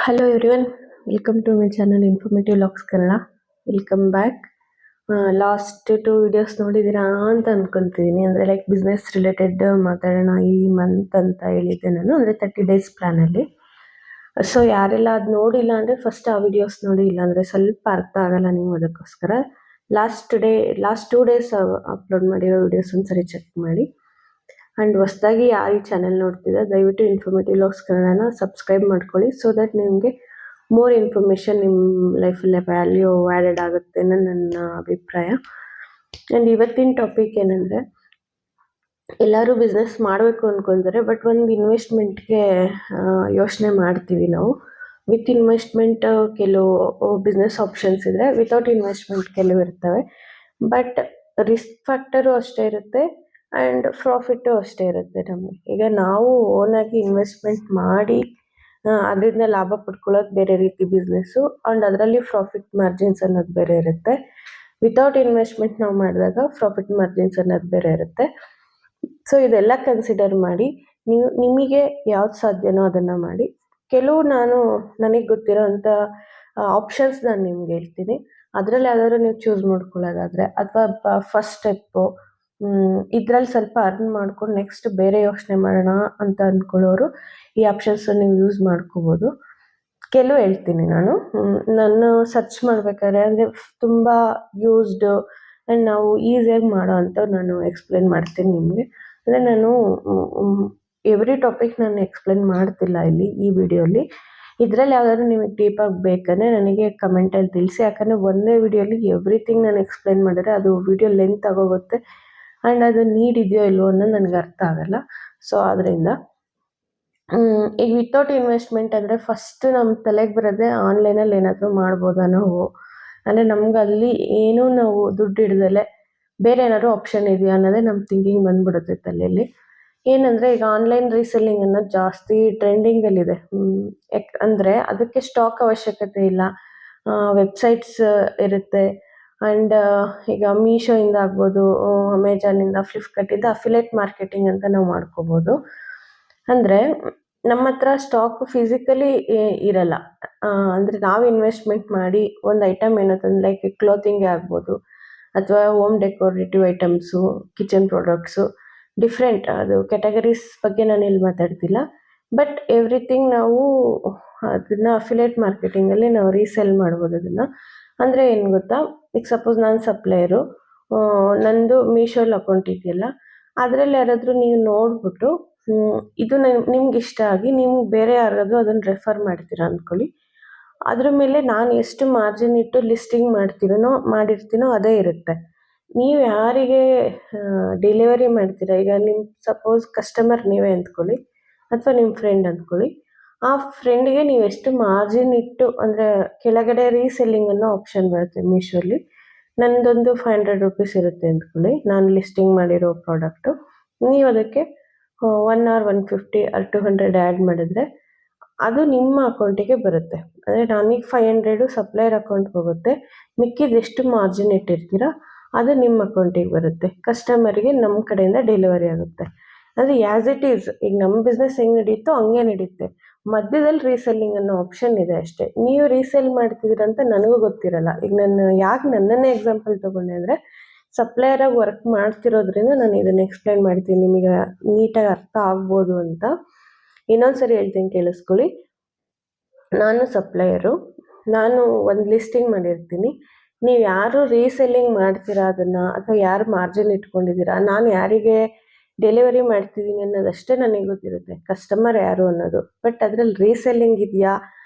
Hello everyone, welcome to my channel informative logs Kannada. Welcome back. Last 2 videos ನೋಡಿದ್ದೀರಾ ಅಂತ ಅನ್ಕೊಂತಿದ್ದೀನಿ. ಅಂದರೆ like business related ಮಾತಾಡೋಣ ಈ ಮಂತ್ ಅಂತ ಹೇಳಿದ್ದೆ ನಾನು, ಅಂದರೆ 30 ಡೇಸ್ ಪ್ಲ್ಯಾನಲ್ಲಿ. ಸೊ ಯಾರೆಲ್ಲ ಅದು ನೋಡಿಲ್ಲ ಅಂದರೆ ಫಸ್ಟ್ ಆ ವಿಡಿಯೋಸ್ ನೋಡಿ, ಇಲ್ಲಾಂದರೆ ಸ್ವಲ್ಪ ಅರ್ಥ ಆಗಲ್ಲ ನೀವು. ಅದಕ್ಕೋಸ್ಕರ ಲಾಸ್ಟ್ 2 ಡೇಸ್ ಅಪ್ಲೋಡ್ ಮಾಡಿರೋ ವಿಡಿಯೋಸ್ ಒಂದ್ಸರಿ ಚೆಕ್ ಮಾಡಿ. ಆ್ಯಂಡ್ ಹೊಸದಾಗಿ ಯಾರು ಈ ಚಾನೆಲ್ ನೋಡ್ತಿದ್ದೆ ದಯವಿಟ್ಟು ಇನ್ಫಾರ್ಮೇಟಿವ್ ಲಾಗ್ಸ್ ಕನ್ನಡನ ಸಬ್ಸ್ಕ್ರೈಬ್ ಮಾಡ್ಕೊಳ್ಳಿ, ಸೊ ದಟ್ ನಿಮಗೆ ಮೋರ್ ಇನ್ಫಾರ್ಮೇಷನ್ ನಿಮ್ಮ ಲೈಫಲ್ಲೇ ವ್ಯಾಲ್ಯೂ ಆ್ಯಡೆಡ್ ಆಗುತ್ತೆ ಅನ್ನೋ ನನ್ನ ಅಭಿಪ್ರಾಯ. ಆ್ಯಂಡ್ ಇವತ್ತಿನ ಟಾಪಿಕ್ ಏನಂದರೆ, ಎಲ್ಲರೂ ಬಿಸ್ನೆಸ್ ಮಾಡಬೇಕು ಅಂದ್ಕೊಳ್ತಾರೆ, ಬಟ್ ಒಂದು ಇನ್ವೆಸ್ಟ್ಮೆಂಟ್ಗೆ ಯೋಚನೆ ಮಾಡ್ತೀವಿ ನಾವು. ವಿತ್ ಇನ್ವೆಸ್ಟ್ಮೆಂಟ್ ಕೆಲವು ಬಿಸ್ನೆಸ್ ಆಪ್ಷನ್ಸ್ ಇದ್ದರೆ, ವಿತೌಟ್ ಇನ್ವೆಸ್ಟ್ಮೆಂಟ್ ಕೆಲವು ಇರ್ತವೆ. ಬಟ್ ರಿಸ್ಕ್ ಫ್ಯಾಕ್ಟರು ಅಷ್ಟೇ ಇರುತ್ತೆ ಆ್ಯಂಡ್ ಪ್ರಾಫಿಟ್ಟು ಅಷ್ಟೇ ಇರುತ್ತೆ ನಮಗೆ. ಈಗ ನಾವು ಓನಾಗಿ ಇನ್ವೆಸ್ಟ್ಮೆಂಟ್ ಮಾಡಿ ಅದರಿಂದ ಲಾಭ ಪಡ್ಕೊಳ್ಳೋದು ಬೇರೆ ರೀತಿ ಬಿಸ್ನೆಸ್ಸು, ಆ್ಯಂಡ್ ಅದರಲ್ಲಿ ಪ್ರಾಫಿಟ್ ಮಾರ್ಜಿನ್ಸ್ ಅನ್ನೋದು ಬೇರೆ ಇರುತ್ತೆ. ವಿತೌಟ್ ಇನ್ವೆಸ್ಟ್ಮೆಂಟ್ ನಾವು ಮಾಡಿದಾಗ ಪ್ರಾಫಿಟ್ ಮಾರ್ಜಿನ್ಸ್ ಅನ್ನೋದು ಬೇರೆ ಇರುತ್ತೆ. ಸೊ ಇದೆಲ್ಲ ಕನ್ಸಿಡರ್ ಮಾಡಿ ನಿಮಗೆ ಯಾವ್ದು ಸಾಧ್ಯನೋ ಅದನ್ನು ಮಾಡಿ. ಕೆಲವು ನನಗೆ ಗೊತ್ತಿರೋ ಅಂಥ ಆಪ್ಷನ್ಸ್ ನಾನು ನಿಮ್ಗೆ ಹೇಳ್ತೀನಿ. ಅದರಲ್ಲಿ ಯಾವ್ದಾದ್ರು ನೀವು ಚೂಸ್ ಮಾಡ್ಕೊಳ್ಳೋದಾದರೆ, ಅಥವಾ ಫಸ್ಟ್ ಸ್ಟೆಪ್ಪು ಇದರಲ್ಲಿ ಸ್ವಲ್ಪ ಅರ್ನ್ ಮಾಡ್ಕೊಂಡು ನೆಕ್ಸ್ಟ್ ಬೇರೆ ಯೋಚನೆ ಮಾಡೋಣ ಅಂತ ಅಂದ್ಕೊಳ್ಳೋರು ಈ ಆಪ್ಷನ್ಸ್ ನೀವು ಯೂಸ್ ಮಾಡ್ಕೋಬೋದು. ಕೆಲವು ಹೇಳ್ತೀನಿ ನಾನು ಸರ್ಚ್ ಮಾಡಬೇಕಾದ್ರೆ, ಅಂದರೆ ತುಂಬ ಯೂಸ್ಡ್ ಆ್ಯಂಡ್ ನಾವು ಈಸಿಯಾಗಿ ಮಾಡೋ ಅಂಥವು ನಾನು ಎಕ್ಸ್ಪ್ಲೇನ್ ಮಾಡ್ತೀನಿ ನಿಮಗೆ. ಅಂದರೆ ನಾನು ಎವ್ರಿ ಟಾಪಿಕ್ ನಾನು ಎಕ್ಸ್ಪ್ಲೇನ್ ಮಾಡ್ತಿಲ್ಲ ಇಲ್ಲಿ ಈ ವಿಡಿಯೋಲಿ. ಇದರಲ್ಲಿ ಯಾವ್ದಾದ್ರು ನಿಮಗೆ ಡೀಪಾಗಿ ಬೇಕಂದರೆ ನನಗೆ ಕಮೆಂಟಲ್ಲಿ ತಿಳಿಸಿ. ಯಾಕಂದರೆ ಒಂದೇ ವಿಡಿಯೋಲಿ ಎವ್ರಿಥಿಂಗ್ ನಾನು ಎಕ್ಸ್ಪ್ಲೇನ್ ಮಾಡಿದ್ರೆ ಅದು ವಿಡಿಯೋ ಲೆಂತ್ ಆಗೋಗುತ್ತೆ ಆ್ಯಂಡ್ ಅದು ನೀಡ್ ಇದೆಯೋ ಇಲ್ವೋ ಅನ್ನೋದು ನನಗೆ ಅರ್ಥ ಆಗಲ್ಲ. ಸೊ ಆದ್ದರಿಂದ ಈಗ ವಿತೌಟ್ ಇನ್ವೆಸ್ಟ್ಮೆಂಟ್ ಅಂದರೆ ಫಸ್ಟ್ ನಮ್ಮ ತಲೆಗೆ ಬರೋದೇ ಆನ್ಲೈನಲ್ಲಿ ಏನಾದರೂ ಮಾಡ್ಬೋದಾ ನಾವು, ಅಂದರೆ ನಮ್ಗೆ ಅಲ್ಲಿ ಏನೂ ನಾವು ದುಡ್ಡು ಹಿಡ್ದಲೆ ಬೇರೆ ಏನಾದರೂ ಆಪ್ಷನ್ ಇದೆಯಾ ಅನ್ನೋದೇ ನಮ್ಮ ಥಿಂಕಿಂಗ್ ಬಂದ್ಬಿಡುತ್ತೆ ತಲೆಯಲ್ಲಿ. ಏನಂದರೆ ಈಗ ಆನ್ಲೈನ್ ರೀಸೆಲ್ಲಿಂಗ್ ಅನ್ನೋದು ಜಾಸ್ತಿ ಟ್ರೆಂಡಿಂಗಲ್ಲಿದೆ. ಅಂದರೆ ಅದಕ್ಕೆ ಸ್ಟಾಕ್ ಅವಶ್ಯಕತೆ ಇಲ್ಲ, ವೆಬ್ಸೈಟ್ಸ್ ಇರುತ್ತೆ. ಆ್ಯಂಡ್ ಈಗ ಮೀಶೋಯಿಂದ ಆಗ್ಬೋದು, ಅಮೆಜಾನಿಂದ, ಫ್ಲಿಪ್ಕಾರ್ಟಿಂದ ಅಫಿಲೇಟ್ ಮಾರ್ಕೆಟಿಂಗ್ ಅಂತ ನಾವು ಮಾಡ್ಕೋಬೋದು. ಅಂದರೆ ನಮ್ಮ ಹತ್ರ ಸ್ಟಾಕ್ ಫಿಸಿಕಲಿ ಇರಲ್ಲ. ಅಂದರೆ ನಾವು ಇನ್ವೆಸ್ಟ್ಮೆಂಟ್ ಮಾಡಿ ಒಂದು ಐಟಮ್ ಏನಂತಂದ್ರೆ ಲೈಕ್ ಕ್ಲೋತಿಂಗೇ ಆಗ್ಬೋದು, ಅಥವಾ home decorative items, kitchen products, different ಅದು ಕ್ಯಾಟಗರೀಸ್ ಬಗ್ಗೆ ನಾನು ಇಲ್ಲಿ ಮಾತಾಡ್ತಿಲ್ಲ. ಬಟ್ ಎವ್ರಿಥಿಂಗ್ ನಾವು ಅದನ್ನು ಅಫಿಲೇಟ್ ಮಾರ್ಕೆಟಿಂಗಲ್ಲಿ ನಾವು ರೀಸೇಲ್ ಮಾಡ್ಬೋದು ಅದನ್ನು. ಅಂದರೆ ಏನು ಗೊತ್ತಾ, ಈಗ ಸಪೋಸ್ ನಾನು ಸಪ್ಲೈಯರು, ನಂದು ಮೀಶೋಲ್ಲಿ ಅಕೌಂಟ್ ಇದೆಯಲ್ಲ, ಅದರಲ್ಲಿ ಯಾರಾದರೂ ನೀವು ನೋಡಿಬಿಟ್ಟು ಇದು ನಿಮ್ಗೆ ಇಷ್ಟ ಆಗಿ ನಿಮ್ಗೆ ಬೇರೆ ಯಾರಾದರೂ ಅದನ್ನು ರೆಫರ್ ಮಾಡ್ತೀರಾ ಅಂದ್ಕೊಳ್ಳಿ, ಅದ್ರ ಮೇಲೆ ನಾನು ಎಷ್ಟು ಮಾರ್ಜಿನ್ ಇಟ್ಟು ಲಿಸ್ಟಿಂಗ್ ಮಾಡಿರ್ತೀನೋ ಅದೇ ಇರುತ್ತೆ. ನೀವು ಯಾರಿಗೆ ಡೆಲಿವರಿ ಮಾಡ್ತೀರಾ, ಈಗ ನಿಮ್ಮ ಸಪೋಸ್ ಕಸ್ಟಮರ್ ನೀವೇ ಅಂದ್ಕೊಳ್ಳಿ, ಅಥವಾ ನಿಮ್ಮ ಫ್ರೆಂಡ್ ಅಂದ್ಕೊಳ್ಳಿ, ಆ ಫ್ರೆಂಡ್ಗೆ ನೀವು ಎಷ್ಟು ಮಾರ್ಜಿನ್ ಇಟ್ಟು, ಅಂದರೆ ಕೆಳಗಡೆ ರೀಸೆಲ್ಲಿಂಗ್ ಅನ್ನೋ ಆಪ್ಷನ್ ಬರುತ್ತೆ ಮೀಶೋಲ್ಲಿ. ನನ್ನದೊಂದು 500 ರುಪೀಸ್ ಇರುತ್ತೆ ಅಂದ್ಕೊಳ್ಳಿ, ನಾನು ಲಿಸ್ಟಿಂಗ್ ಮಾಡಿರೋ ಪ್ರಾಡಕ್ಟು. ನೀವು ಅದಕ್ಕೆ 1 or 150 or 200 ಆ್ಯಡ್ ಮಾಡಿದ್ರೆ ಅದು ನಿಮ್ಮ ಅಕೌಂಟಿಗೆ ಬರುತ್ತೆ. ಅಂದರೆ ನನಗೆ 500 ಸಪ್ಲೈಯರ್ ಅಕೌಂಟ್ಗೆ ಹೋಗುತ್ತೆ, ಮಿಕ್ಕಿದ ಎಷ್ಟು ಮಾರ್ಜಿನ್ ಇಟ್ಟಿರ್ತೀರ ಅದು ನಿಮ್ಮ ಅಕೌಂಟಿಗೆ ಬರುತ್ತೆ. ಕಸ್ಟಮರಿಗೆ ನಮ್ಮ ಕಡೆಯಿಂದ ಡೆಲಿವರಿ ಆಗುತ್ತೆ. ಅಂದರೆ ಆ್ಯಸ್ ಇಟ್ ಈಸ್ ಈಗ ನಮ್ಮ ಬಿಸ್ನೆಸ್ ಹೆಂಗೆ ನಡೀತೋ ಹಂಗೆ ನಡೀತೆ. ಮಧ್ಯದಲ್ಲಿ ರೀಸೆಲ್ಲಿಂಗ್ ಅನ್ನೋ ಆಪ್ಷನ್ ಇದೆ ಅಷ್ಟೇ. ನೀವು ರೀಸೇಲ್ ಮಾಡ್ತಿದ್ದೀರಂತ ನನಗೂ ಗೊತ್ತಿರಲ್ಲ. ಈಗ ನಾನು ಯಾಕೆ ನನ್ನನ್ನೇ ಎಕ್ಸಾಂಪಲ್ ತೊಗೊಂಡೆ ಅಂದರೆ, ಸಪ್ಲೈಯರಾಗಿ ವರ್ಕ್ ಮಾಡ್ತಿರೋದ್ರಿಂದ ನಾನು ಇದನ್ನು ಎಕ್ಸ್ಪ್ಲೈನ್ ಮಾಡ್ತೀನಿ, ನಿಮಗೆ ನೀಟಾಗಿ ಅರ್ಥ ಆಗ್ಬೋದು ಅಂತ. ಇನ್ನೊಂದು ಸರಿ ಹೇಳ್ತೀನಿ, ಕೇಳಿಸ್ಕೊಳ್ಳಿ. ನಾನು ಸಪ್ಲೈಯರು, ನಾನು ಒಂದು ಲಿಸ್ಟಿಂಗ್ ಮಾಡಿರ್ತೀನಿ. ನೀವು ಯಾರು ರೀಸೆಲ್ಲಿಂಗ್ ಮಾಡ್ತೀರಾ ಅದನ್ನು, ಅಥವಾ ಯಾರು ಮಾರ್ಜಿನ್ ಇಟ್ಕೊಂಡಿದ್ದೀರಾ, ನಾನು ಯಾರಿಗೆ ಡೆಲಿವರಿ ಮಾಡ್ತಿದ್ದೀನಿ ಅನ್ನೋದಷ್ಟೇ ನನಗೆ ಗೊತ್ತಿರುತ್ತೆ, ಕಸ್ಟಮರ್ ಯಾರು ಅನ್ನೋದು. ಬಟ್ ಅದರಲ್ಲಿ ರೀಸೆಲ್ಲಿಂಗ್ ಇದೆಯಾ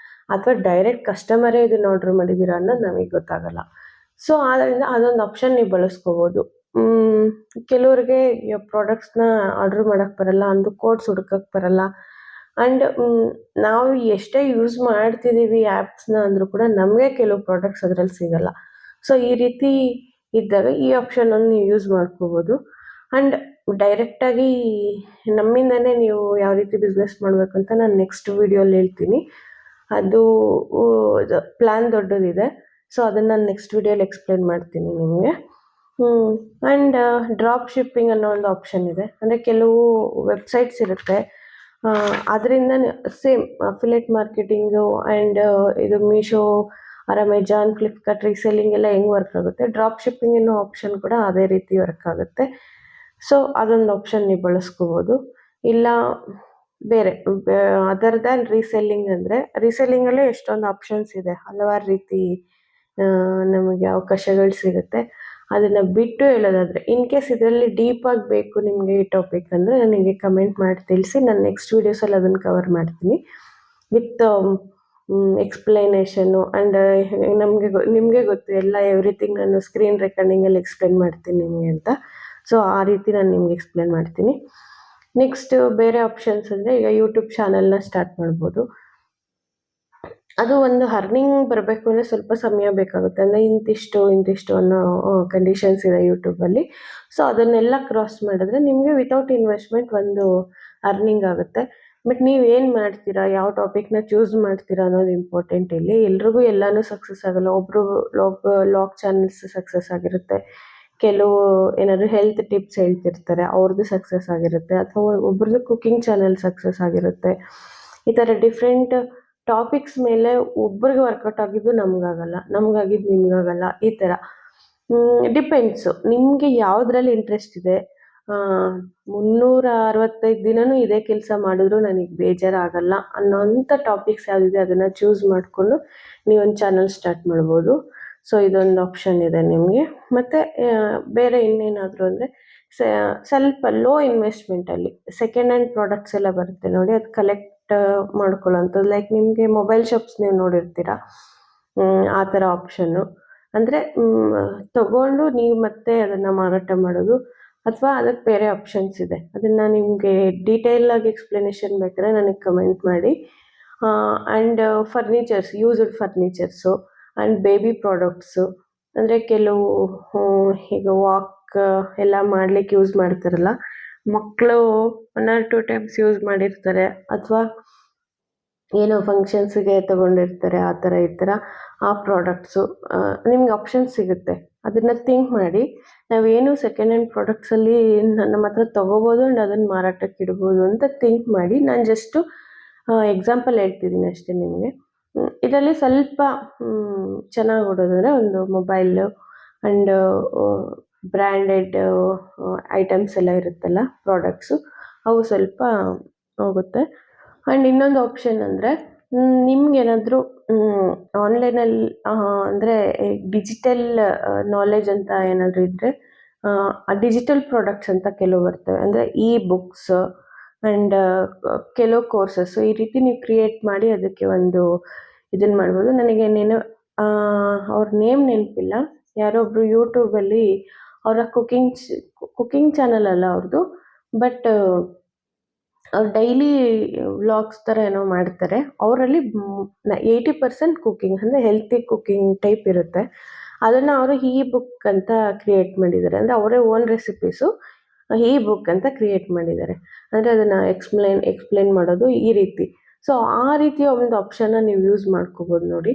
ಅಥವಾ ಡೈರೆಕ್ಟ್ ಕಸ್ಟಮರೇ ಇದನ್ನು ಆರ್ಡ್ರ್ ಮಾಡಿದ್ದೀರಾ ಅನ್ನೋದು ನಮಗೆ ಗೊತ್ತಾಗಲ್ಲ. ಸೊ ಆದ್ದರಿಂದ ಅದೊಂದು ಆಪ್ಷನ್ ನೀವು ಬಳಸ್ಕೋಬೋದು. ಕೆಲವ್ರಿಗೆ ಪ್ರಾಡಕ್ಟ್ಸ್ನ ಆರ್ಡ್ರ್ ಮಾಡೋಕ್ಕೆ ಬರಲ್ಲ, ಅಂದು ಕೋಡ್ಸ್ ಹುಡ್ಕೋಕ್ಕೆ ಬರಲ್ಲ. ಆ್ಯಂಡ್ ನಾವು ಎಷ್ಟೇ ಯೂಸ್ ಮಾಡ್ತಿದ್ದೀವಿ ಆ್ಯಪ್ಸ್ನ ಅಂದರೂ ಕೂಡ ನಮಗೆ ಕೆಲವು ಪ್ರಾಡಕ್ಟ್ಸ್ ಅದರಲ್ಲಿ ಸಿಗಲ್ಲ. ಸೊ ಈ ರೀತಿ ಇದ್ದಾಗ ಈ ಆಪ್ಷನನ್ನು ನೀವು ಯೂಸ್ ಮಾಡ್ಕೋಬೋದು. ಆ್ಯಂಡ್ ಡೈರೆಕ್ಟಾಗಿ ನಮ್ಮಿಂದನೇ ನೀವು ಯಾವ ರೀತಿ ಬಿಸ್ನೆಸ್ ಮಾಡಬೇಕು ಅಂತ ನಾನು ನೆಕ್ಸ್ಟ್ ವೀಡಿಯೋಲಿ ಹೇಳ್ತೀನಿ. ಅದು ಪ್ಲ್ಯಾನ್ ದೊಡ್ಡದಿದೆ, ಸೊ ಅದನ್ನು ನಾನು ನೆಕ್ಸ್ಟ್ ವೀಡಿಯೋಲಿ ಎಕ್ಸ್ಪ್ಲೇನ್ ಮಾಡ್ತೀನಿ ನಿಮಗೆ. ಆ್ಯಂಡ್ ಡ್ರಾಪ್ ಶಿಪ್ಪಿಂಗ್ ಅನ್ನೋ ಒಂದು ಆಪ್ಷನ್ ಇದೆ. ಅಂದರೆ ಕೆಲವು ವೆಬ್ಸೈಟ್ಸ್ ಇರುತ್ತೆ, ಅದರಿಂದ ಸೇಮ್ ಅಫಿಲೇಟ್ ಮಾರ್ಕೆಟಿಂಗು ಆ್ಯಂಡ್ ಇದು Meesho or Amazon, Flipkart reselling ಎಲ್ಲ ಹೆಂಗೆ ವರ್ಕ್ ಆಗುತ್ತೆ, ಡ್ರಾಪ್ ಶಿಪ್ಪಿಂಗ್ ಅನ್ನೋ ಆಪ್ಷನ್ ಕೂಡ ಅದೇ ರೀತಿ ವರ್ಕ್ ಆಗುತ್ತೆ. ಸೊ ಅದೊಂದು ಆಪ್ಷನ್ ನೀವು ಬಳಸ್ಕೋಬೋದು. ಇಲ್ಲ ಬೇರೆ ಅದರ್ ದ್ಯಾನ್ ರೀಸೆಲ್ಲಿಂಗ್ ಅಂದರೆ ರೀಸೆಲ್ಲಿಂಗಲ್ಲೇ ಎಷ್ಟೊಂದು ಆಪ್ಷನ್ಸ್ ಇದೆ, ಹಲವಾರು ರೀತಿ ನಮಗೆ ಅವಕಾಶಗಳು ಸಿಗುತ್ತೆ. ಅದನ್ನು ಬಿಟ್ಟು ಹೇಳೋದಾದರೆ, ಇನ್ ಕೇಸ್ ಇದರಲ್ಲಿ ಡೀಪಾಗಿ ಬೇಕು ನಿಮಗೆ ಈ ಟಾಪಿಕ್ ಅಂದರೆ ನನಗೆ ಕಮೆಂಟ್ ಮಾಡಿ ತಿಳಿಸಿ. ನಾನು ನೆಕ್ಸ್ಟ್ ವೀಡಿಯೋಸಲ್ಲಿ ಅದನ್ನು ಕವರ್ ಮಾಡ್ತೀನಿ ವಿತ್ ಎಕ್ಸ್ಪ್ಲನೇಷನ್ನು ಆ್ಯಂಡ್ ನಿಮಗೆ ಗೊತ್ತು ಎಲ್ಲ ಎವ್ರಿಥಿಂಗ್ ನಾನು ಸ್ಕ್ರೀನ್ ರೆಕಾರ್ಡಿಂಗಲ್ಲಿ ಎಕ್ಸ್ಪ್ಲೇನ್ ಮಾಡ್ತೀನಿ ನಿಮಗೆ ಅಂತ. ಸೊ ಆ ರೀತಿ ನಾನು ನಿಮ್ಗೆ ಎಕ್ಸ್ಪ್ಲೇನ್ ಮಾಡ್ತೀನಿ. ನೆಕ್ಸ್ಟ್ ಬೇರೆ ಆಪ್ಷನ್ಸ್ ಅಂದರೆ ಈಗ ಯೂಟ್ಯೂಬ್ ಚಾನಲ್ನ ಸ್ಟಾರ್ಟ್ ಮಾಡ್ಬೋದು. ಅದು ಒಂದು ಅರ್ನಿಂಗ್ ಬರಬೇಕು ಅಂದರೆ ಸ್ವಲ್ಪ ಸಮಯ ಬೇಕಾಗುತ್ತೆ, ಅಂದರೆ ಇಂತಿಷ್ಟು ಅನ್ನೋ ಕಂಡೀಷನ್ಸ್ ಇದೆ ಯೂಟ್ಯೂಬಲ್ಲಿ. ಸೊ ಅದನ್ನೆಲ್ಲ ಕ್ರಾಸ್ ಮಾಡಿದ್ರೆ ನಿಮಗೆ ವಿತೌಟ್ ಇನ್ವೆಸ್ಟ್ಮೆಂಟ್ ಒಂದು ಅರ್ನಿಂಗ್ ಆಗುತ್ತೆ. ಬಟ್ ನೀವು ಏನು ಮಾಡ್ತೀರಾ, ಯಾವ ಟಾಪಿಕ್ನ ಚೂಸ್ ಮಾಡ್ತೀರಾ ಅನ್ನೋದು ಇಂಪಾರ್ಟೆಂಟ್ ಇಲ್ಲಿ. ಎಲ್ರಿಗೂ ಎಲ್ಲನೂ ಸಕ್ಸಸ್ ಆಗಲ್ಲ. ಒಬ್ಬರು ಲಾಗ್ ಚಾನಲ್ಸ್ ಸಕ್ಸಸ್ ಆಗಿರುತ್ತೆ, ಕೆಲವು ಏನಾದರೂ ಹೆಲ್ತ್ ಟಿಪ್ಸ್ ಹೇಳ್ತಿರ್ತಾರೆ, ಅವ್ರದ್ದು ಸಕ್ಸಸ್ ಆಗಿರುತ್ತೆ, ಅಥವಾ ಒಬ್ರದ್ದು ಕುಕ್ಕಿಂಗ್ ಚಾನಲ್ ಸಕ್ಸಸ್ ಆಗಿರುತ್ತೆ. ಈ ಥರ ಡಿಫ್ರೆಂಟ್ ಟಾಪಿಕ್ಸ್ ಮೇಲೆ ಒಬ್ರಿಗೆ ವರ್ಕೌಟ್ ಆಗಿದ್ದು ನಮಗಾಗಲ್ಲ, ನಮಗಾಗಿದ್ದು ನಿಮಗಾಗಲ್ಲ. ಈ ಥರ ಡಿಪೆಂಡ್ಸು ನಿಮಗೆ ಯಾವುದ್ರಲ್ಲಿ ಇಂಟ್ರೆಸ್ಟ್ ಇದೆ. 365 ದಿನವೂ ಇದೇ ಕೆಲಸ ಮಾಡಿದ್ರು ನನಗೆ ಬೇಜಾರಾಗಲ್ಲ ಅನ್ನೋಂಥ ಟಾಪಿಕ್ಸ್ ಯಾವುದಿದೆ ಅದನ್ನು ಚೂಸ್ ಮಾಡಿಕೊಂಡು ನೀವೊಂದು ಚಾನಲ್ ಸ್ಟಾರ್ಟ್ ಮಾಡ್ಬೋದು. ಸೊ ಇದೊಂದು ಆಪ್ಷನ್ ಇದೆ ನಿಮಗೆ. ಮತ್ತು ಬೇರೆ ಇನ್ನೇನಾದರೂ ಅಂದರೆ ಸ್ವಲ್ಪ ಲೋ ಇನ್ವೆಸ್ಟ್ಮೆಂಟಲ್ಲಿ ಸೆಕೆಂಡ್ ಹ್ಯಾಂಡ್ ಪ್ರಾಡಕ್ಟ್ಸ್ ಎಲ್ಲ ಬರುತ್ತೆ ನೋಡಿ, ಅದು ಕಲೆಕ್ಟ್ ಮಾಡ್ಕೊಳ್ಳೋಂಥದ್ದು. ಲೈಕ್ ನಿಮಗೆ ಮೊಬೈಲ್ ಶಾಪ್ಸ್ ನೀವು ನೋಡಿರ್ತೀರ, ಆ ಥರ ಆಪ್ಷನ್ನು. ಅಂದರೆ ತಗೊಂಡು ನೀವು ಮತ್ತೆ ಅದನ್ನು ಮಾರಾಟ ಮಾಡೋದು, ಅಥವಾ ಅದಕ್ಕೆ ಬೇರೆ ಆಪ್ಷನ್ಸ್ ಇದೆ. ಅದನ್ನು ನಿಮಗೆ ಡೀಟೇಲಾಗಿ ಎಕ್ಸ್ಪ್ಲನೇಷನ್ ಬೇಕಾದ್ರೆ ನನಗೆ ಕಮೆಂಟ್ ಮಾಡಿ. And furnitures, used furnitures and baby products, ಅಂದರೆ ಕೆಲವು ಈಗ ವಾಕ್ ಎಲ್ಲ ಮಾಡಲಿಕ್ಕೆ ಯೂಸ್ ಮಾಡ್ತಾರಲ್ಲ, ಮಕ್ಕಳು 1 or 2 ಟೈಮ್ಸ್ ಯೂಸ್ ಮಾಡಿರ್ತಾರೆ, ಅಥವಾ ಏನೋ ಫಂಕ್ಷನ್ಸಿಗೆ ತೊಗೊಂಡಿರ್ತಾರೆ, ಆ ಥರ ಈ ಥರ ಆ ಪ್ರಾಡಕ್ಟ್ಸು ನಿಮ್ಗೆ ಆಪ್ಷನ್ಸ್ ಸಿಗುತ್ತೆ. ಅದನ್ನು ಥಿಂಕ್ ಮಾಡಿ, ನಾವೇನು ಸೆಕೆಂಡ್ ಹ್ಯಾಂಡ್ ಪ್ರಾಡಕ್ಟ್ಸಲ್ಲಿ ನಮ್ಮ ಹತ್ರ ತೊಗೋಬೋದು ಆ್ಯಂಡ್ ಅದನ್ನು ಮಾರಾಟಕ್ಕೆ ಇಡ್ಬೋದು ಅಂತ ಥಿಂಕ್ ಮಾಡಿ. ನಾನು ಜಸ್ಟು ಎಕ್ಸಾಂಪಲ್ ಹೇಳ್ತಿದ್ದೀನಿ ಅಷ್ಟೇ ನಿಮಗೆ. ಇದರಲ್ಲಿ ಸ್ವಲ್ಪ ಚೆನ್ನಾಗಿ ಓಡೋದಂದರೆ ಒಂದು ಮೊಬೈಲು ಆ್ಯಂಡ್ ಬ್ರ್ಯಾಂಡೆಡ್ ಐಟಮ್ಸ್ ಎಲ್ಲ ಇರುತ್ತಲ್ಲ, ಪ್ರಾಡಕ್ಟ್ಸು, ಅವು ಸ್ವಲ್ಪ ಹೋಗುತ್ತೆ. ಆ್ಯಂಡ್ ಇನ್ನೊಂದು ಆಪ್ಷನ್ ಅಂದರೆ ನಿಮ್ಗೇನಾದರೂ ಆನ್ಲೈನಲ್ಲಿ ಅಂದರೆ ಡಿಜಿಟಲ್ ನಾಲೆಜ್ ಅಂತ ಏನಾದರೂ ಇದ್ದರೆ, ಡಿಜಿಟಲ್ ಪ್ರಾಡಕ್ಟ್ಸ್ ಅಂತ ಕೆಲವು ಬರ್ತವೆ. ಅಂದರೆ ಇ ಬುಕ್ಸ್ ಆ್ಯಂಡ್ ಕೆಲವು ಕೋರ್ಸಸ್ಸು, ಈ ರೀತಿ ನೀವು ಕ್ರಿಯೇಟ್ ಮಾಡಿ ಅದಕ್ಕೆ ಒಂದು ಇದನ್ನು ಮಾಡ್ಬೋದು. ನನಗೆ ಅವ್ರ ನೇಮ್ ನೆನಪಿಲ್ಲ, ಯಾರೋ ಒಬ್ಬರು ಯೂಟ್ಯೂಬಲ್ಲಿ ಅವರ ಕುಕ್ಕಿಂಗ್ ಚಾನಲ್ ಅಲ್ಲ ಅವ್ರದ್ದು, ಬಟ್ ಅವ್ರು ಡೈಲಿ ವ್ಲಾಗ್ಸ್ ಥರ ಏನೋ ಮಾಡ್ತಾರೆ. ಅವರಲ್ಲಿ 80% ಕುಕ್ಕಿಂಗ್, ಅಂದರೆ ಹೆಲ್ತಿ ಕುಕ್ಕಿಂಗ್ ಟೈಪ್ ಇರುತ್ತೆ. ಅದನ್ನು ಅವರು ಇ ಬುಕ್ ಅಂತ ಕ್ರಿಯೇಟ್ ಮಾಡಿದ್ದಾರೆ. ಅಂದರೆ ಅವರೇ ಓನ್ ರೆಸಿಪೀಸು ಇ ಬುಕ್ ಅಂತ ಕ್ರಿಯೇಟ್ ಮಾಡಿದ್ದಾರೆ. ಅಂದರೆ ಅದನ್ನು ಎಕ್ಸ್ಪ್ಲೇನ್ ಮಾಡೋದು ಈ ರೀತಿ. ಸೊ ಆ ರೀತಿಯ ಒಂದು ಆಪ್ಷನ್ನ ನೀವು ಯೂಸ್ ಮಾಡ್ಕೋಬೋದು ನೋಡಿ.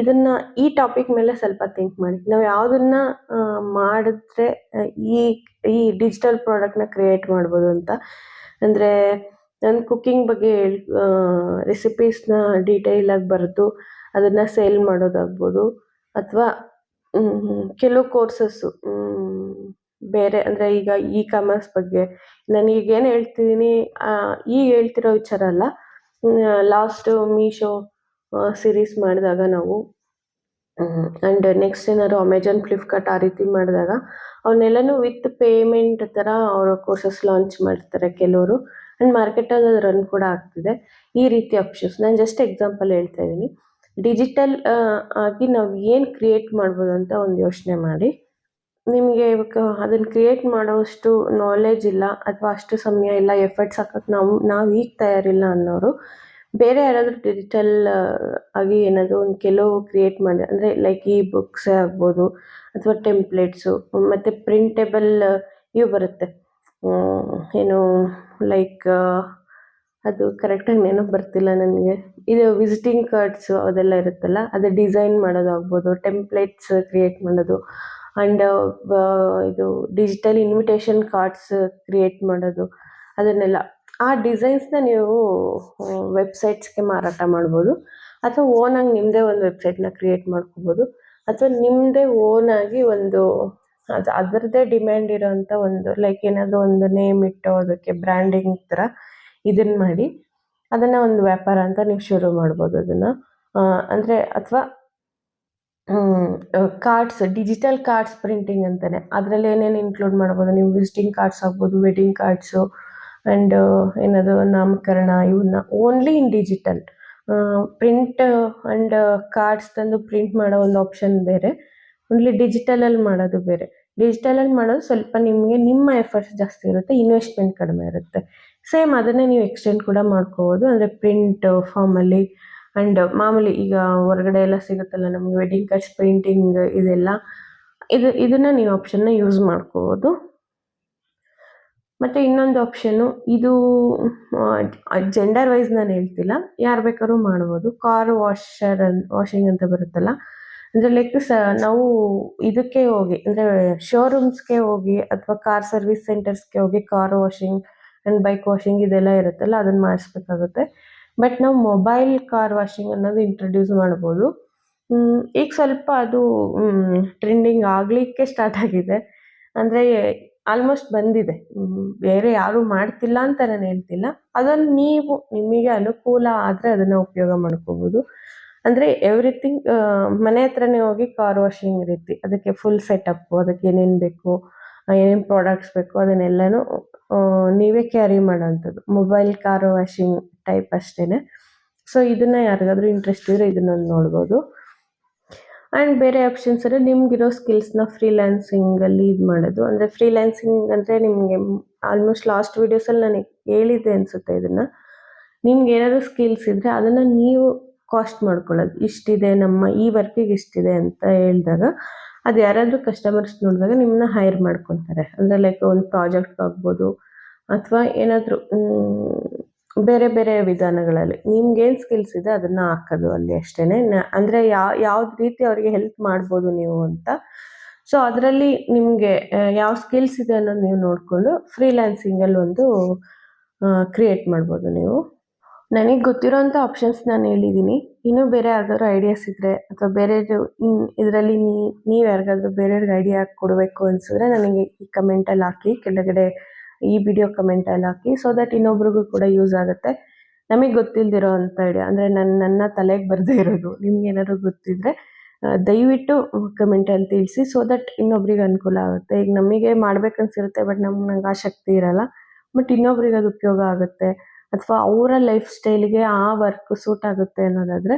ಇದನ್ನು ಈ ಟಾಪಿಕ್ ಮೇಲೆ ಸ್ವಲ್ಪ ಥಿಂಕ್ ಮಾಡಿ, ನಾವು ಯಾವುದನ್ನು ಮಾಡಿದ್ರೆ ಈ ಡಿಜಿಟಲ್ ಪ್ರಾಡಕ್ಟ್ನ ಕ್ರಿಯೇಟ್ ಮಾಡ್ಬೋದು ಅಂತ. ಅಂದರೆ ನಾನು ಕುಕ್ಕಿಂಗ್ ಬಗ್ಗೆ ರೆಸಿಪೀಸ್ನ ಡೀಟೇಲಾಗಿ ಬರೆದು ಅದನ್ನು ಸೇಲ್ ಮಾಡೋದಾಗ್ಬೋದು, ಅಥವಾ ಕೆಲವು ಕೋರ್ಸಸ್ಸು ಬೇರೆ, ಅಂದರೆ ಈಗ ಇ ಕಾಮರ್ಸ್ ಬಗ್ಗೆ ನಾನೀಗೇನು ಹೇಳ್ತಿದ್ದೀನಿ, ಈಗ ಹೇಳ್ತಿರೋ ವಿಚಾರ ಅಲ್ಲ. ಲಾಸ್ಟು ಮೀಶೋ ಸೀರೀಸ್ ಮಾಡಿದಾಗ ನಾವು ಆ್ಯಂಡ್ ನೆಕ್ಸ್ಟ್ ಏನಾದ್ರು ಅಮೆಜಾನ್, ಫ್ಲಿಪ್ಕಾರ್ಟ್ ಆ ರೀತಿ ಮಾಡಿದಾಗ ಅವನ್ನೆಲ್ಲನೂ ವಿತ್ ಪೇಮೆಂಟ್ ಥರ ಅವರು ಕೋರ್ಸಸ್ ಲಾಂಚ್ ಮಾಡ್ತಾರೆ ಕೆಲವರು. ಆ್ಯಂಡ್ ಮಾರ್ಕೆಟಲ್ಲಿ ಅದು ರನ್ ಕೂಡ ಆಗ್ತಿದೆ. ಈ ರೀತಿ ಆಪ್ಷನ್ಸ್ ನಾನು ಜಸ್ಟ್ ಎಕ್ಸಾಂಪಲ್ ಹೇಳ್ತಾ ಇದ್ದೀನಿ. ಡಿಜಿಟಲ್ ಆಗಿ ನಾವು ಏನು ಕ್ರಿಯೇಟ್ ಮಾಡ್ಬೋದು ಅಂತ ಒಂದು ಯೋಚನೆ ಮಾಡಿ. ನಿಮಗೆ ಇವಾಗ ಅದನ್ನು ಕ್ರಿಯೇಟ್ ಮಾಡೋವಷ್ಟು ನಾಲೆಜ್ ಇಲ್ಲ, ಅಥವಾ ಅಷ್ಟು ಸಮಯ ಇಲ್ಲ, ಎಫರ್ಟ್ಸ್ ಹಾಕೋಕ್ಕೆ ನಾವು ಈಗ ತಯಾರಿಲ್ಲ ಅನ್ನೋರು, ಬೇರೆ ಯಾರಾದರೂ ಡಿಜಿಟಲ್ ಆಗಿ ಏನಾದರೂ ಒಂದು ಕೆಲವು ಕ್ರಿಯೇಟ್ ಮಾಡಿ, ಅಂದರೆ ಲೈಕ್ ಇ ಬುಕ್ಸೇ ಆಗ್ಬೋದು, ಅಥವಾ ಟೆಂಪ್ಲೇಟ್ಸು, ಮತ್ತು ಪ್ರಿಂಟೇಬಲ್ ಇವು ಬರುತ್ತೆ, ಏನು ಲೈಕ್ ಅದು ಕರೆಕ್ಟಾಗಿ ನೆನಪು ಬರ್ತಿಲ್ಲ ನನಗೆ. ಇದು ವಿಸಿಟಿಂಗ್ ಕಾರ್ಡ್ಸು ಅದೆಲ್ಲ ಇರುತ್ತಲ್ಲ, ಅದು ಡಿಸೈನ್ ಮಾಡೋದಾಗ್ಬೋದು, ಟೆಂಪ್ಲೇಟ್ಸ್ ಕ್ರಿಯೇಟ್ ಮಾಡೋದು, ಆ್ಯಂಡ್ ಇದು ಡಿಜಿಟಲ್ ಇನ್ವಿಟೇಷನ್ ಕಾರ್ಡ್ಸ್ ಕ್ರಿಯೇಟ್ ಮಾಡೋದು, ಅದನ್ನೆಲ್ಲ ಆ ಡಿಸೈನ್ಸ್ನ ನೀವು ವೆಬ್ಸೈಟ್ಸ್ಗೆ ಮಾರಾಟ ಮಾಡ್ಬೋದು, ಅಥವಾ ಓನಾಗಿ ನಿಮ್ಮದೇ ಒಂದು ವೆಬ್ಸೈಟ್ನ ಕ್ರಿಯೇಟ್ ಮಾಡ್ಕೋಬೋದು, ಅಥವಾ ನಿಮ್ಮದೇ ಓನಾಗಿ ಒಂದು ಅದರದ್ದೇ ಡಿಮ್ಯಾಂಡ್ ಇರೋಂಥ ಒಂದು ಲೈಕ್ ಏನಾದರೂ ಒಂದು ನೇಮ್ ಇಟ್ಟು ಅದಕ್ಕೆ ಬ್ರ್ಯಾಂಡಿಂಗ್ ಥರ ಇದನ್ನು ಮಾಡಿ ಅದನ್ನು ಒಂದು ವ್ಯಾಪಾರ ಅಂತ ನೀವು ಶುರು ಮಾಡ್ಬೋದು ಅದನ್ನು. ಅಂದರೆ ಅಥವಾ ಕಾರ್ಡ್ಸ್, ಡಿಜಿಟಲ್ ಕಾರ್ಡ್ಸ್ ಪ್ರಿಂಟಿಂಗ್ ಅಂತಾನೆ, ಅದರಲ್ಲಿ ಏನೇನು ಇನ್ಕ್ಲೂಡ್ ಮಾಡ್ಬೋದು ನೀವು, ವಿಸಿಟಿಂಗ್ ಕಾರ್ಡ್ಸ್ ಆಗ್ಬೋದು, ವೆಡ್ಡಿಂಗ್ ಕಾರ್ಡ್ಸು ಆ್ಯಂಡ್ ಏನದು ನಾಮಕರಣ, ಇವನ್ನ only in digital. Print and cards ತಂದು ಪ್ರಿಂಟ್ ಮಾಡೋ ಒಂದು ಆಪ್ಷನ್ ಬೇರೆ, ಓನ್ಲಿ ಡಿಜಿಟಲಲ್ಲಿ ಮಾಡೋದು ಬೇರೆ. ಡಿಜಿಟಲಲ್ಲಿ ಮಾಡೋದು ಸ್ವಲ್ಪ ನಿಮಗೆ ನಿಮ್ಮ ಎಫರ್ಟ್ಸ್ ಜಾಸ್ತಿ ಇರುತ್ತೆ, ಇನ್ವೆಸ್ಟ್ಮೆಂಟ್ ಕಡಿಮೆ ಇರುತ್ತೆ. ಸೇಮ್ ಅದನ್ನೇ ನೀವು ಎಕ್ಸ್ಟೆಂಡ್ ಕೂಡ ಮಾಡ್ಕೋಬೋದು, ಅಂದರೆ ಪ್ರಿಂಟ್ ಫಾರ್ಮಲ್ಲಿ ಆ್ಯಂಡ್ ಮಾಮೂಲಿ ಈಗ ಹೊರಗಡೆ ಎಲ್ಲ ಸಿಗುತ್ತಲ್ಲ ನಮಗೆ ವೆಡ್ಡಿಂಗ್ ಕಾರ್ಡ್ಸ್ ಪ್ರಿಂಟಿಂಗ್ ಇದೆಲ್ಲ, ಇದನ್ನು ನೀವು ಆಪ್ಷನ್ನ ಯೂಸ್ ಮಾಡ್ಕೋಬೋದು. ಮತ್ತು ಇನ್ನೊಂದು ಆಪ್ಷನ್ನು ಇದು ಜೆಂಡರ್ ವೈಸ್ ನಾನು ಹೇಳ್ತಿಲ್ಲ, ಯಾರು ಬೇಕಾದ್ರೂ ಮಾಡ್ಬೋದು. ಕಾರ್ ವಾಷಿಂಗ್ ಅಂತ ಬರುತ್ತಲ್ಲ, ಅಂದರೆ ಲೈಕ್ ನಾವು ಇದಕ್ಕೆ ಹೋಗಿ, ಅಂದರೆ ಶೋರೂಮ್ಸ್ಗೆ ಹೋಗಿ ಅಥವಾ ಕಾರ್ ಸರ್ವಿಸ್ ಸೆಂಟರ್ಸ್ಗೆ ಹೋಗಿ car washing and bike washing ಇದೆಲ್ಲ ಇರುತ್ತಲ್ಲ ಅದನ್ನು ಮಾಡಿಸ್ಬೇಕಾಗುತ್ತೆ. ಬಟ್ ನಾವು ಮೊಬೈಲ್ ಕಾರ್ ವಾಷಿಂಗ್ ಅನ್ನೋದು ಇಂಟ್ರೊಡ್ಯೂಸ್ ಮಾಡ್ಬೋದು. ಈಗ ಸ್ವಲ್ಪ ಅದು ಟ್ರೆಂಡಿಂಗ್ ಆಗಲಿಕ್ಕೆ ಸ್ಟಾರ್ಟ್ ಆಗಿದೆ, ಅಂದರೆ ಆಲ್ಮೋಸ್ಟ್ ಬಂದಿದೆ. ಬೇರೆ ಯಾರೂ ಮಾಡ್ತಿಲ್ಲ ಅಂತ ನಾನು ಹೇಳ್ತಿಲ್ಲ, ಅದನ್ನು ನೀವು ನಿಮಗೆ ಅನುಕೂಲ ಆದರೆ ಅದನ್ನು ಉಪಯೋಗ ಮಾಡ್ಕೋಬೋದು. ಅಂದರೆ ಎವ್ರಿಥಿಂಗ್ ಮನೆ ಹತ್ರನೇ ಹೋಗಿ ಕಾರ್ ವಾಷಿಂಗ್ ರೀತಿ, ಅದಕ್ಕೆ ಫುಲ್ ಸೆಟಪ್ಪು, ಅದಕ್ಕೆ ಏನೇನು ಬೇಕು, ಏನೇನು ಪ್ರಾಡಕ್ಟ್ಸ್ ಬೇಕು ಅದನ್ನೆಲ್ಲನೂ ನೀವೇ ಕ್ಯಾರಿ ಮಾಡೋಂಥದ್ದು, ಮೊಬೈಲ್ ಕಾರ್ ವಾಷಿಂಗ್ ಟೈಪ್ ಅಷ್ಟೇ. ಸೊ ಇದನ್ನು ಯಾರಿಗಾದ್ರೂ ಇಂಟ್ರೆಸ್ಟ್ ಇದ್ದರೆ ಇದನ್ನೊಂದು ನೋಡ್ಬೋದು. ಆ್ಯಂಡ್ ಬೇರೆ ಆಪ್ಷನ್ಸ್ ಅಂದರೆ ನಿಮಗಿರೋ ಸ್ಕಿಲ್ಸ್ನ ಫ್ರೀಲ್ಯಾನ್ಸಿಂಗಲ್ಲಿ ಇದು ಮಾಡೋದು. ಅಂದರೆ ಫ್ರೀಲ್ಯಾನ್ಸಿಂಗ್ ಅಂದರೆ ನಿಮಗೆ ಆಲ್ಮೋಸ್ಟ್ ಲಾಸ್ಟ್ ವೀಡಿಯೋಸಲ್ಲಿ ನಾನು ಹೇಳಿದ್ದೆ ಅನಿಸುತ್ತೆ ಇದನ್ನು. ನಿಮ್ಗೆ ಏನಾದರೂ ಸ್ಕಿಲ್ಸ್ ಇದ್ದರೆ ಅದನ್ನು ನೀವು ಕಾಸ್ಟ್ ಮಾಡ್ಕೊಳ್ಳೋದು, ಇಷ್ಟಿದೆ ನಮ್ಮ ಈ ವರ್ಕಿಗೆ ಇಷ್ಟಿದೆ ಅಂತ ಹೇಳಿದಾಗ ಅದು ಯಾರಾದರೂ ಕಸ್ಟಮರ್ಸ್ ನೋಡಿದಾಗ ನಿಮ್ಮನ್ನ ಹೈರ್ ಮಾಡ್ಕೊತಾರೆ. ಅಂದರೆ ಲೈಕ್ ಒಂದು ಪ್ರಾಜೆಕ್ಟ್ ಆಗ್ಬೋದು ಅಥವಾ ಏನಾದರೂ ಬೇರೆ ಬೇರೆ ವಿಧಾನಗಳಲ್ಲಿ ನಿಮ್ಗೇನು ಸ್ಕಿಲ್ಸ್ ಇದೆ ಅದನ್ನು ಹಾಕೋದು ಅಲ್ಲಿ ಅಷ್ಟೇ. ಅಂದರೆ ಯಾವ್ದು ರೀತಿ ಅವರಿಗೆ ಹೆಲ್ಪ್ ಮಾಡ್ಬೋದು ನೀವು ಅಂತ. ಸೊ ಅದರಲ್ಲಿ ನಿಮಗೆ ಯಾವ ಸ್ಕಿಲ್ಸ್ ಇದೆ ಅನ್ನೋದು ನೀವು ನೋಡಿಕೊಂಡು ಫ್ರೀಲ್ಯಾನ್ಸಿಂಗಲ್ಲಿ ಒಂದು ಕ್ರಿಯೇಟ್ ಮಾಡ್ಬೋದು ನೀವು. ನನಗೆ ಗೊತ್ತಿರೋಂಥ ಆಪ್ಷನ್ಸ್ ನಾನು ಹೇಳಿದ್ದೀನಿ. ಇನ್ನೂ ಬೇರೆ ಯಾರಿಗಾದ್ರೂ ಐಡಿಯಾಸ್ ಇದ್ದರೆ ಅಥವಾ ಬೇರೆಯವರು ಇದರಲ್ಲಿ ನೀವು ಯಾರಿಗಾದ್ರೂ ಬೇರೆಯವ್ರಿಗೆ ಐಡಿಯಾ ಕೊಡಬೇಕು ಅನಿಸಿದ್ರೆ ನನಗೆ ಈ ಕಮೆಂಟಲ್ಲಿ ಹಾಕಿ, ಕೆಳಗಡೆ ಈ ವಿಡಿಯೋ ಕಮೆಂಟಲ್ಲಿ ಹಾಕಿ, ಸೊ ದಟ್ ಇನ್ನೊಬ್ರಿಗೂ ಕೂಡ ಯೂಸ್ ಆಗುತ್ತೆ. ನಮಗೆ ಗೊತ್ತಿಲ್ಲದಿರೋ ಅಂಥ ಐಡಿಯಾ, ಅಂದರೆ ನನ್ನ ತಲೆಗೆ ಬರದೇ ಇರೋದು ನಿಮ್ಗೆ ಏನಾದ್ರು ಗೊತ್ತಿದ್ದರೆ ದಯವಿಟ್ಟು ಕಮೆಂಟಲ್ಲಿ ತಿಳಿಸಿ, ಸೊ ದಟ್ ಇನ್ನೊಬ್ರಿಗೆ ಅನುಕೂಲ ಆಗುತ್ತೆ. ಈಗ ನಮಗೆ ಮಾಡ್ಬೇಕನ್ಸಿರುತ್ತೆ, ಬಟ್ ನಂಗೆ ಆ ಶಕ್ತಿ ಇರಲ್ಲ, ಬಟ್ ಇನ್ನೊಬ್ರಿಗೆ ಅದು ಉಪಯೋಗ ಆಗುತ್ತೆ ಅಥವಾ ಅವರ ಲೈಫ್ ಸ್ಟೈಲಿಗೆ ಆ ವರ್ಕ್ ಸೂಟ್ ಆಗುತ್ತೆ ಅನ್ನೋದಾದರೆ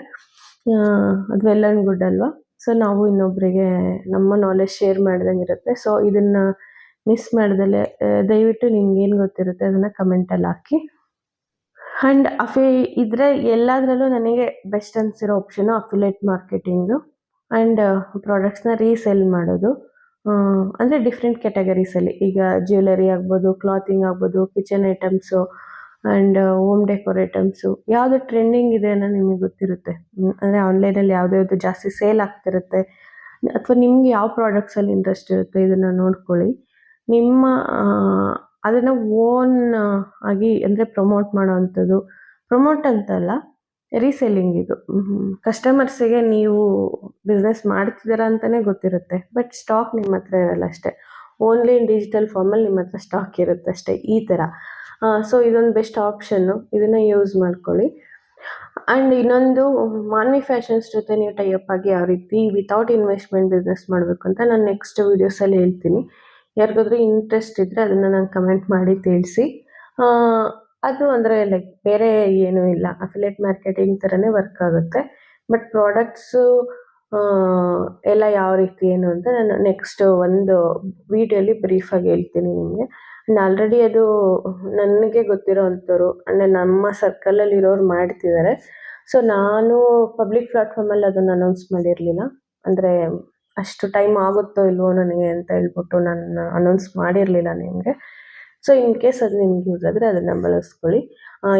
ಅದು ವೆಲ್ ಆ್ಯಂಡ್ ಗುಡ್ ಅಲ್ವಾ. ಸೊ ನಾವು ಇನ್ನೊಬ್ಬರಿಗೆ ನಮ್ಮ ನಾಲೆಜ್ ಶೇರ್ ಮಾಡ್ದಂಗೆ ಇರುತ್ತೆ. ಸೊ ಇದನ್ನು ಮಿಸ್ ಮಾಡ್ದಲೆ ದಯವಿಟ್ಟು ನಿಮ್ಗೇನು ಗೊತ್ತಿರುತ್ತೆ ಅದನ್ನು ಕಮೆಂಟಲ್ಲಿ ಹಾಕಿ. ಆ್ಯಂಡ್ ಇದ್ರೆ ಎಲ್ಲದರಲ್ಲೂ ನನಗೆ ಬೆಸ್ಟ್ ಅನಿಸಿರೋ ಆಪ್ಷನು ಅಫಿಲೇಟ್ ಮಾರ್ಕೆಟಿಂಗು ಆ್ಯಂಡ್ ಪ್ರಾಡಕ್ಟ್ಸ್ನ ರೀಸೆಲ್ ಮಾಡೋದು. ಅಂದರೆ ಡಿಫ್ರೆಂಟ್ ಕ್ಯಾಟಗರೀಸಲ್ಲಿ, ಈಗ ಜ್ಯುವೆಲರಿ ಆಗ್ಬೋದು, ಕ್ಲಾತಿಂಗ್ ಆಗ್ಬೋದು, kitchen items and home decor items, ಯಾವುದು ಟ್ರೆಂಡಿಂಗ್ ಇದೆ ಅನ್ನೋ ನಿಮಗೆ ಗೊತ್ತಿರುತ್ತೆ. ಅಂದರೆ ಆನ್ಲೈನಲ್ಲಿ ಯಾವುದು ಜಾಸ್ತಿ ಸೇಲ್ ಆಗ್ತಿರುತ್ತೆ ಅಥವಾ ನಿಮ್ಗೆ ಯಾವ ಪ್ರಾಡಕ್ಟ್ಸಲ್ಲಿ ಇಂಟ್ರೆಸ್ಟ್ ಇರುತ್ತೆ ಇದನ್ನು ನೋಡ್ಕೊಳ್ಳಿ. ನಿಮ್ಮ ಅದನ್ನು ಓನ್ ಆಗಿ ಅಂದರೆ ಪ್ರಮೋಟ್ ಮಾಡೋ ಅಂಥದ್ದು, ಪ್ರಮೋಟ್ ಅಂತಲ್ಲ ರೀಸೆಲ್ಲಿಂಗ್, ಇದು ಕಸ್ಟಮರ್ಸಿಗೆ ನೀವು ಬಿಸ್ನೆಸ್ ಮಾಡ್ತಿದ್ದೀರಾ ಅಂತಲೇ ಗೊತ್ತಿರುತ್ತೆ, ಬಟ್ ಸ್ಟಾಕ್ ನಿಮ್ಮ ಹತ್ರ ಇರಲ್ಲ ಅಷ್ಟೇ. ಓನ್ಲಿ ಇನ್ ಡಿಜಿಟಲ್ ಫಾರ್ಮಲ್ಲಿ ನಿಮ್ಮ ಹತ್ರ ಸ್ಟಾಕ್ ಇರುತ್ತೆ ಅಷ್ಟೇ, ಈ ಥರ. ಸೊ ಇದೊಂದು ಬೆಸ್ಟ್ ಆಪ್ಷನ್ನು, ಇದನ್ನು ಯೂಸ್ ಮಾಡ್ಕೊಳ್ಳಿ. ಆ್ಯಂಡ್ ಇನ್ನೊಂದು, ಮಾನ್ವಿ ಫ್ಯಾಷನ್ಸ್ ಜೊತೆ ನೀವು ಟೈಅಪ್ ಆಗಿ ಯಾವ ರೀತಿ ವಿತೌಟ್ ಇನ್ವೆಸ್ಟ್ಮೆಂಟ್ ಬಿಸ್ನೆಸ್ ಮಾಡಬೇಕು ಅಂತ ನಾನು ನೆಕ್ಸ್ಟ್ ವೀಡಿಯೋಸಲ್ಲಿ ಹೇಳ್ತೀನಿ. ಯಾರಿಗಾದ್ರೂ ಇಂಟ್ರೆಸ್ಟ್ ಇದ್ದರೆ ಅದನ್ನು ನಾನು ಕಮೆಂಟ್ ಮಾಡಿ ತಿಳಿಸಿ. ಅದು ಅಂದರೆ ಲೈಕ್ ಬೇರೆ ಏನೂ ಇಲ್ಲ, ಅಫಿಲೇಟ್ ಮಾರ್ಕೆಟಿಂಗ್ ಥರನೇ ವರ್ಕ್ ಆಗುತ್ತೆ. ಬಟ್ ಪ್ರಾಡಕ್ಟ್ಸು ಎಲ್ಲ ಯಾವ ರೀತಿ ಏನು ಅಂತ ನಾನು ನೆಕ್ಸ್ಟ್ ಒಂದು ವೀಡಿಯೋಲಿ ಬ್ರೀಫಾಗಿ ಹೇಳ್ತೀನಿ ನಿಮಗೆ. ಆಲ್ರೆಡಿ ಅದು ನನಗೆ ಗೊತ್ತಿರೋ ಅಂಥವ್ರು, ಅಂದರೆ ನಮ್ಮ ಸರ್ಕಲಲ್ಲಿ ಇರೋರು ಮಾಡ್ತಿದ್ದಾರೆ. ಸೊ ನಾನು ಪಬ್ಲಿಕ್ ಪ್ಲಾಟ್ಫಾರ್ಮಲ್ಲಿ ಅದನ್ನು ಅನೌನ್ಸ್ ಮಾಡಿರಲಿಲ್ಲ, ಅಂದರೆ ಅಷ್ಟು ಟೈಮ್ ಆಗುತ್ತೋ ಇಲ್ವೋ ನನಗೆ ಅಂತ ಹೇಳ್ಬಿಟ್ಟು ನಾನು ಅನೌನ್ಸ್ ಮಾಡಿರಲಿಲ್ಲ ನಿಮಗೆ. ಸೊ ಇನ್ ಕೇಸ್ ಅದು ನಿಮ್ಗೆ ಯೂಸ್ ಆದರೆ ಅದನ್ನು ಬಳಸ್ಕೊಳ್ಳಿ.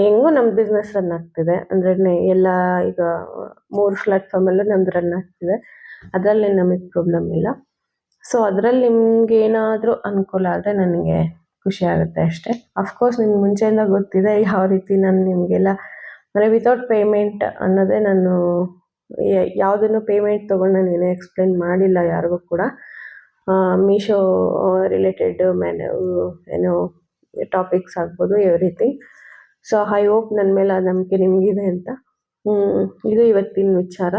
ಹೆಂಗೂ ನಮ್ಮ ಬಿಸ್ನೆಸ್ ರನ್ ಆಗ್ತಿದೆ, ಅಂದರೆ ಎಲ್ಲ ಈಗ 3 ಪ್ಲಾಟ್ಫಾರ್ಮಲ್ಲೂ ನಮ್ದು ರನ್ ಆಗ್ತಿದೆ, ಅದರಲ್ಲಿ ನಮಗೆ ಪ್ರಾಬ್ಲಮ್ ಇಲ್ಲ. ಸೊ ಅದರಲ್ಲಿ ನಿಮ್ಗೆ ಏನಾದರೂ ಅನುಕೂಲ ಆದರೆ ನನಗೆ ಖುಷಿ ಆಗುತ್ತೆ ಅಷ್ಟೇ. ಅಫ್ಕೋರ್ಸ್ ನಿಮ್ಗೆ ಮುಂಚೆಯಿಂದ ಗೊತ್ತಿದೆ ಯಾವ ರೀತಿ ನಾನು ನಿಮಗೆಲ್ಲ ಅಂದರೆ ವಿತೌಟ್ ಪೇಮೆಂಟ್ ಅನ್ನೋದೇ ನಾನು ಯಾವುದನ್ನು ಪೇಮೆಂಟ್ ತೊಗೊಂಡು ನಾನು ಏನೂ ಎಕ್ಸ್ಪ್ಲೇನ್ ಮಾಡಿಲ್ಲ ಯಾರಿಗೂ ಕೂಡ. ಮೀಶೋ ರಿಲೇಟೆಡ್ ಏನು ಟಾಪಿಕ್ಸ್ ಆಗ್ಬೋದು ಎವ್ರಿಥಿಂಗ್. ಸೊ ಐ ಹೋಪ್ ನನ್ನ ಮೇಲೆ ಆ ನಂಬಿಕೆ ನಿಮಗಿದೆ ಅಂತ. ಇದು ಇವತ್ತಿನ ವಿಚಾರ.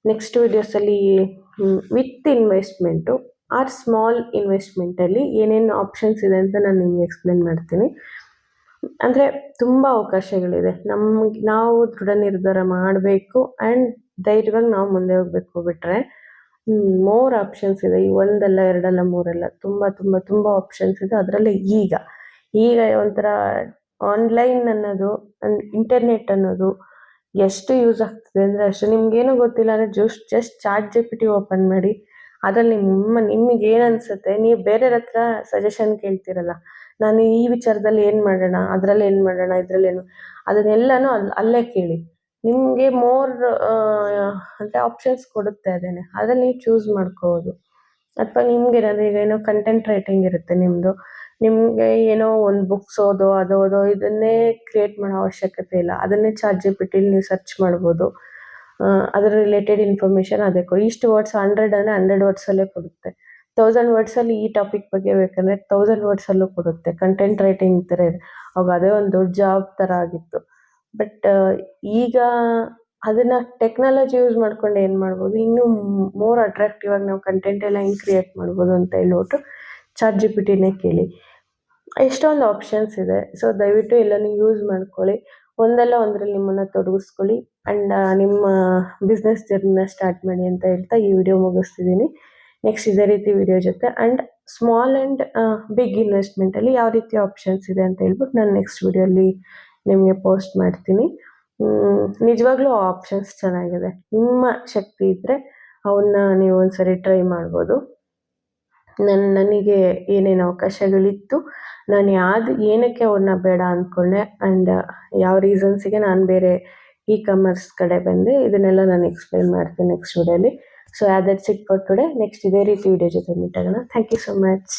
ನೆಕ್ಸ್ಟ್ ವಿಡಿಯೋಸಲ್ಲಿ ವಿತ್ ಇನ್ವೆಸ್ಟ್ಮೆಂಟು ಆರ್ ಸ್ಮಾಲ್ ಇನ್ವೆಸ್ಟ್ಮೆಂಟಲ್ಲಿ ಏನೇನು ಆಪ್ಷನ್ಸ್ ಇದೆ ಅಂತ ನಾನು ನಿಮ್ಗೆ ಎಕ್ಸ್ಪ್ಲೇನ್ ಮಾಡ್ತೀನಿ. ಅಂದರೆ ತುಂಬ ಅವಕಾಶಗಳಿದೆ. ನಾವು ದೃಢ ನಿರ್ಧಾರ ಮಾಡಬೇಕು ಆ್ಯಂಡ್ ಧೈರ್ಯವಾಗಿ ನಾವು ಮುಂದೆ ಹೋಗಬೇಕು. ಬಿಟ್ಟರೆ ಮೋರ್ ಆಪ್ಷನ್ಸ್ ಇದೆ. ಈ ಒಂದಲ್ಲ ಎರಡಲ್ಲ ಮೂರಲ್ಲ ತುಂಬ ತುಂಬ ತುಂಬ ಆಪ್ಷನ್ಸ್ ಇದೆ. ಅದರಲ್ಲಿ ಈಗ ಒಂಥರ ಆನ್ಲೈನ್ ಅನ್ನೋದು ಇಂಟರ್ನೆಟ್ ಅನ್ನೋದು ಎಷ್ಟು ಯೂಸ್ ಆಗ್ತಿದೆ ಅಂದರೆ ಅಷ್ಟು. ನಿಮ್ಗೇನು ಗೊತ್ತಿಲ್ಲ ಅಂದರೆ ಜಸ್ಟ್ ChatGPT ಓಪನ್ ಮಾಡಿ, ಅದರಲ್ಲಿ ನಿಮಗೆ ಏನು ಅನಿಸುತ್ತೆ, ನೀವು ಬೇರೆಯವ್ರ ಹತ್ರ ಸಜೆಷನ್ ಕೇಳ್ತಿರಲ್ಲ, ನಾನು ಈ ವಿಚಾರದಲ್ಲಿ ಏನು ಮಾಡೋಣ, ಅದರಲ್ಲಿ ಏನು ಮಾಡೋಣ, ಇದರಲ್ಲೇನು, ಅದನ್ನೆಲ್ಲನೂ ಅಲ್ಲೇ ಕೇಳಿ. ನಿಮಗೆ ಮೋರ್ ಅಂದರೆ ಆಪ್ಷನ್ಸ್ ಕೊಡುತ್ತೆ ಅದೇನೆ. ಅದ್ರಲ್ಲಿ ನೀವು ಚೂಸ್ ಮಾಡ್ಕೋಬೋದು. ಅಥವಾ ನಿಮ್ಗೆ ಏನಾದರೂ ಈಗ ಏನೋ ಕಂಟೆಂಟ್ ರೈಟಿಂಗ್ ಇರುತ್ತೆ ನಿಮಗೆ ಏನೋ ಒಂದು ಬುಕ್ಸ್ ಓದೋ ಇದನ್ನೇ ಕ್ರಿಯೇಟ್ ಮಾಡೋ ಅವಶ್ಯಕತೆ ಇಲ್ಲ. ಅದನ್ನೇ ChatGPTಲಿ ನೀವು ಸರ್ಚ್ ಮಾಡ್ಬೋದು. ಅದರ ರಿಲೇಟೆಡ್ ಇನ್ಫಾರ್ಮೇಷನ್ ಅದೇ ಇಷ್ಟು ವರ್ಡ್ಸ್ 100 ಅಂದರೆ 100 ವರ್ಡ್ಸಲ್ಲೇ ಕೊಡುತ್ತೆ. 1000 ವರ್ಡ್ಸಲ್ಲಿ ಈ ಟಾಪಿಕ್ ಬಗ್ಗೆ ಬೇಕಂದರೆ 1000 ವರ್ಡ್ಸಲ್ಲೂ ಕೊಡುತ್ತೆ. ಕಂಟೆಂಟ್ ರೈಟಿಂಗ್ ಥರ ಇದೆ. ಅವಾಗ ಅದೇ ಒಂದು ದೊಡ್ಡ ಜಾಬ್ ಥರ ಆಗಿತ್ತು. ಬಟ್ ಈಗ ಅದನ್ನು ಟೆಕ್ನಾಲಜಿ ಯೂಸ್ ಮಾಡ್ಕೊಂಡು ಏನು ಮಾಡ್ಬೋದು, ಇನ್ನೂ ಮೋರ್ ಅಟ್ರಾಕ್ಟಿವ್ ಆಗಿ ನಾವು ಕಂಟೆಂಟ್ ಎಲ್ಲ ಹೆಂಗೆ ಕ್ರಿಯೇಟ್ ಮಾಡ್ಬೋದು ಅಂತ ಹೇಳ್ಬಿಟ್ಟು ChatGPTನೇ ಕೇಳಿ. ಎಷ್ಟೊಂದು ಆಪ್ಷನ್ಸ್ ಇದೆ. ಸೊ ದಯವಿಟ್ಟು ಎಲ್ಲನೂ ಯೂಸ್ ಮಾಡ್ಕೊಳ್ಳಿ. ಒಂದಲ್ಲ ಒಂದರಲ್ಲಿ ನಿಮ್ಮನ್ನು ತೊಡಗಿಸ್ಕೊಳ್ಳಿ ಆ್ಯಂಡ್ ನಿಮ್ಮ ಬಿಸ್ನೆಸ್ ಜರ್ನಿನ ಸ್ಟಾರ್ಟ್ ಮಾಡಿ ಅಂತ ಹೇಳ್ತಾ ಈ ವಿಡಿಯೋ ಮುಗಿಸ್ತಿದ್ದೀನಿ. ನೆಕ್ಸ್ಟ್ ಇದೇ ರೀತಿ ವಿಡಿಯೋ ಜೊತೆ ಆ್ಯಂಡ್ ಸ್ಮಾಲ್ ಆ್ಯಂಡ್ ಬಿಗ್ ಇನ್ವೆಸ್ಟ್ಮೆಂಟಲ್ಲಿ ಯಾವ ರೀತಿ ಆಪ್ಷನ್ಸ್ ಇದೆ ಅಂತ ಹೇಳ್ಬಿಟ್ಟು ನಾನು ನೆಕ್ಸ್ಟ್ ವಿಡಿಯೋಲಿ ನಿಮಗೆ ಪೋಸ್ಟ್ ಮಾಡ್ತೀನಿ. ನಿಜವಾಗ್ಲೂ ಆಪ್ಷನ್ಸ್ ಚೆನ್ನಾಗಿದೆ. ನಿಮ್ಮ ಶಕ್ತಿ ಇದ್ದರೆ ಅವನ್ನ ನೀವು ಒಂದ್ಸರಿ ಟ್ರೈ ಮಾಡ್ಬೋದು. ನನಗೆ ಏನೇನು ಅವಕಾಶಗಳಿತ್ತು, ನಾನು ಏನಕ್ಕೆ ಅವನ್ನ ಬೇಡ ಅಂದ್ಕೊಂಡೆ ಆ್ಯಂಡ್ ಯಾವ ರೀಸನ್ಸಿಗೆ ನಾನು ಬೇರೆ ಇ-ಕಾಮರ್ಸ್ ಕಡೆ ಬಂದೆ, ಇದನ್ನೆಲ್ಲ ನಾನು ಎಕ್ಸ್ಪ್ಲೇನ್ ಮಾಡ್ತೀನಿ ನೆಕ್ಸ್ಟ್ ವಿಡಿಯೋಲಿ. So that's it for today. Next ಇದೇ ರೀತಿ ವಿಡಿಯೋ ಜೊತೆ ಮೀಟ್ ಆಗೋಣ. Thank you so much.